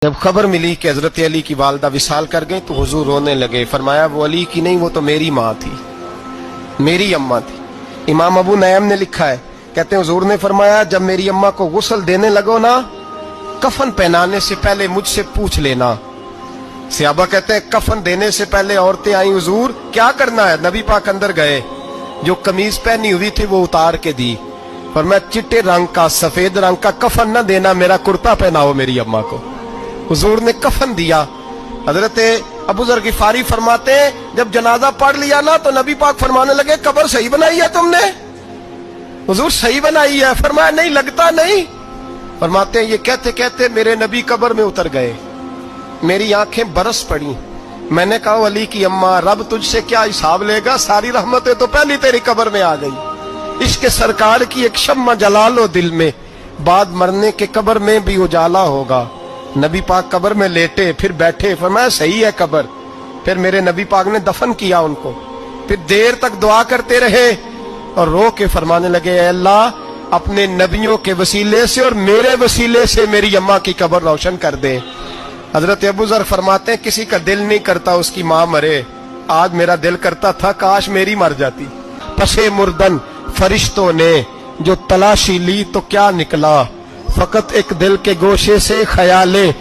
جب خبر ملی کہ حضرت علی کی والدہ وصال کر گئی تو حضور رونے لگے. فرمایا وہ علی کی نہیں، وہ تو میری ماں تھی، میری اماں تھی. امام ابو نعیم نے لکھا ہے، کہتے ہیں حضور نے فرمایا جب میری اماں کو غسل دینے لگو نا، کفن پہنانے سے پہلے مجھ سے پوچھ لینا. صحابہ کہتے ہیں کفن دینے سے پہلے عورتیں آئیں، حضور کیا کرنا ہے؟ نبی پاک اندر گئے، جو قمیض پہنی ہوئی تھی وہ اتار کے دی. فرمایا چٹے رنگ کا سفید رنگ کا کفن نہ دینا، میرا کرتا پہناؤ میری اماں کو. حضور نے کفن دیا. حضرت ابو ذر غفاری فرماتے ہیں جب جنازہ پڑھ لیا نا تو نبی پاک فرمانے لگے قبر صحیح بنائی ہے تم نے؟ حضور صحیح بنائی ہے. فرمایا نہیں لگتا نہیں. فرماتے ہیں یہ کہتے کہتے میرے نبی قبر میں اتر گئے، میری آنکھیں برس پڑی. میں نے کہا علی کی اماں رب تجھ سے کیا حساب لے گا، ساری رحمتیں تو پہلی تیری قبر میں آ گئی. عشق سرکار کی ایک شمع جلا لو دل میں، بعد مرنے کے قبر میں بھی اجالا ہوگا. نبی پاک قبر میں لیٹے پھر بیٹھے، فرمایا صحیح ہے قبر. پھر میرے نبی پاک نے دفن کیا ان کو. پھر دیر تک دعا کرتے رہے اور رو کے فرمانے لگے اے اللہ اپنے نبیوں کے وسیلے سے اور میرے وسیلے سے میری اماں کی قبر روشن کر دے. حضرت ابو ذر فرماتے ہیں کسی کا دل نہیں کرتا اس کی ماں مرے، آج میرا دل کرتا تھا کاش میری مر جاتی. پسے مردن فرشتوں نے جو تلاشی لی تو کیا نکلا، فقط ایک دل کے گوشے سے خیالیں